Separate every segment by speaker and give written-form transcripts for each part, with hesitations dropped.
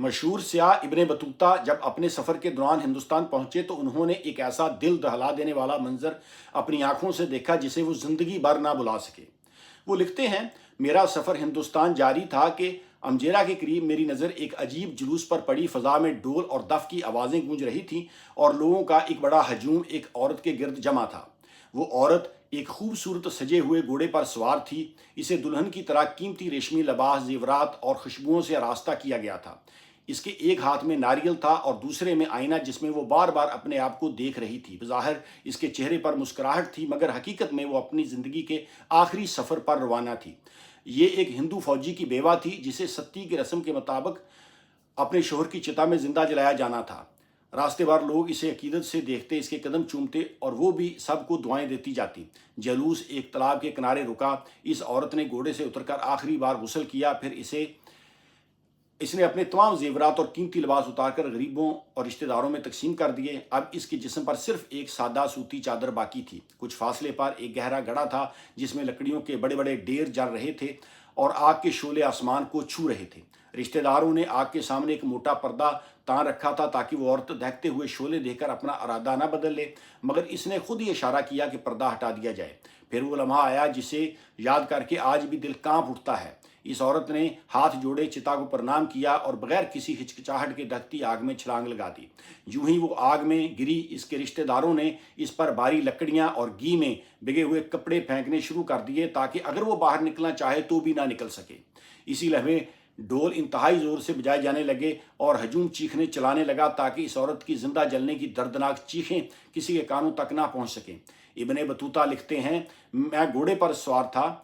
Speaker 1: مشہور سیاح ابن بطوطہ جب اپنے سفر کے دوران ہندوستان پہنچے تو انہوں نے ایک ایسا دل دہلا دینے والا منظر اپنی آنکھوں سے دیکھا جسے وہ زندگی بھر نہ بھلا سکے۔ وہ لکھتے ہیں، میرا سفر ہندوستان جاری تھا کہ امجیرا کے قریب میری نظر ایک عجیب جلوس پر پڑی۔ فضا میں ڈول اور دف کی آوازیں گونج رہی تھیں اور لوگوں کا ایک بڑا ہجوم ایک عورت کے گرد جمع تھا۔ وہ عورت ایک خوبصورت سجے ہوئے گھوڑے پر سوار تھی۔ اسے دلہن کی طرح قیمتی ریشمی لباس، زیورات اور خوشبوؤں سے آراستہ کیا گیا تھا۔ اس کے ایک ہاتھ میں ناریل تھا اور دوسرے میں آئینہ جس میں وہ بار بار اپنے آپ کو دیکھ رہی تھی۔ بظاہر اس کے چہرے پر مسکراہٹ تھی، مگر حقیقت میں وہ اپنی زندگی کے آخری سفر پر روانہ تھی۔ یہ ایک ہندو فوجی کی بیوہ تھی جسے ستی کی رسم کے مطابق اپنے شوہر کی چتا میں زندہ جلایا جانا تھا۔ راستے بھر لوگ اسے عقیدت سے دیکھتے، اس کے قدم چومتے اور وہ بھی سب کو دعائیں دیتی جاتی۔ جلوس ایک تالاب کے کنارے رکا۔ اس عورت نے گھوڑے سے اتر کر آخری بار غسل کیا، پھر اس نے اپنے تمام زیورات اور قیمتی لباس اتار کر غریبوں اور رشتہ داروں میں تقسیم کر دیے۔ اب اس کے جسم پر صرف ایک سادہ سوتی چادر باقی تھی۔ کچھ فاصلے پر ایک گہرا گڑھا تھا جس میں لکڑیوں کے بڑے بڑے ڈھیر جل رہے تھے اور آگ کے شعلے آسمان کو چھو رہے تھے۔ رشتہ داروں نے آگ کے سامنے ایک موٹا پردہ تان رکھا تھا تاکہ وہ عورت دہکتے ہوئے شعلے دیکھ کر اپنا ارادہ نہ بدل لے، مگر اس نے خود ہی اشارہ کیا کہ پردہ ہٹا دیا جائے۔ پھر وہ لمحہ آیا جسے یاد کر کے آج بھی دل کانپ اٹھتا ہے۔ اس عورت نے ہاتھ جوڑے، چتا کو پرنام کیا اور بغیر کسی ہچکچاہٹ کے دہکتی آگ میں چھلانگ لگا دی۔ یوں ہی وہ آگ میں گری، اس کے رشتہ داروں نے اس پر باری لکڑیاں اور گھی میں بھگے ہوئے کپڑے پھینکنے شروع کر دیے تاکہ اگر وہ باہر نکلنا چاہے تو بھی نہ نکل سکے۔ اسی لمحے ڈول انتہائی زور سے بجائے جانے لگے اور ہجوم چیخنے چلانے لگا تاکہ اس عورت کی زندہ جلنے کی دردناک چیخیں کسی کے کانوں تک نہ پہنچ سکیں۔ ابن بطوطہ لکھتے ہیں، میں گھوڑے پر سوار تھا،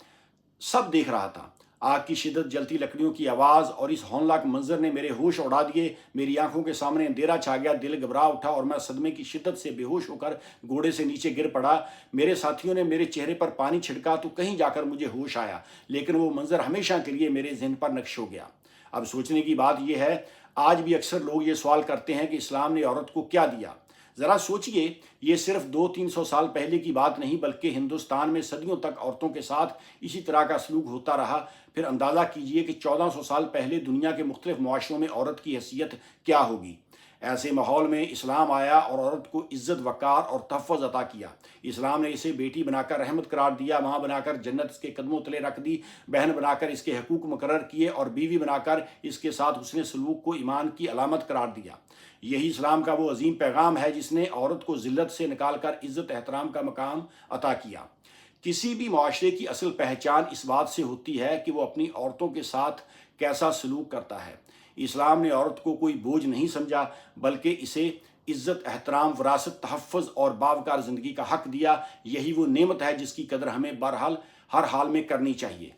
Speaker 1: سب دیکھ رہا تھا۔ آگ کی شدت، جلتی لکڑیوں کی آواز اور اس ہولناک منظر نے میرے ہوش اڑا دیے۔ میری آنکھوں کے سامنے اندھیرا چھا گیا، دل گھبرا اٹھا اور میں صدمے کی شدت سے بے ہوش ہو کر گھوڑے سے نیچے گر پڑا۔ میرے ساتھیوں نے میرے چہرے پر پانی چھڑکا تو کہیں جا کر مجھے ہوش آیا، لیکن وہ منظر ہمیشہ کے لیے میرے ذہن پر نقش ہو گیا۔ اب سوچنے کی بات یہ ہے، آج بھی اکثر لوگ یہ سوال کرتے ہیں کہ اسلام نے عورت کو کیا دیا؟ ذرا سوچئے، یہ صرف 200-300 سال پہلے کی بات نہیں بلکہ ہندوستان میں صدیوں تک عورتوں کے ساتھ اسی طرح کا سلوک ہوتا رہا۔ پھر اندازہ کیجئے کہ 1400 سال پہلے دنیا کے مختلف معاشروں میں عورت کی حیثیت کیا ہوگی۔ ایسے ماحول میں اسلام آیا اور عورت کو عزت، وقار اور تحفظ عطا کیا۔ اسلام نے اسے بیٹی بنا کر رحمت قرار دیا، ماں بنا کر جنت اس کے قدموں تلے رکھ دی، بہن بنا کر اس کے حقوق مقرر کیے اور بیوی بنا کر اس کے ساتھ حسن سلوک کو ایمان کی علامت قرار دیا۔ یہی اسلام کا وہ عظیم پیغام ہے جس نے عورت کو ذلت سے نکال کر عزت، احترام کا مقام عطا کیا۔ کسی بھی معاشرے کی اصل پہچان اس بات سے ہوتی ہے کہ وہ اپنی عورتوں کے ساتھ کیسا سلوک کرتا ہے۔ اسلام نے عورت کو کوئی بوجھ نہیں سمجھا بلکہ اسے عزت، احترام، وراثت، تحفظ اور باوقار زندگی کا حق دیا۔ یہی وہ نعمت ہے جس کی قدر ہمیں بہرحال ہر حال میں کرنی چاہیے۔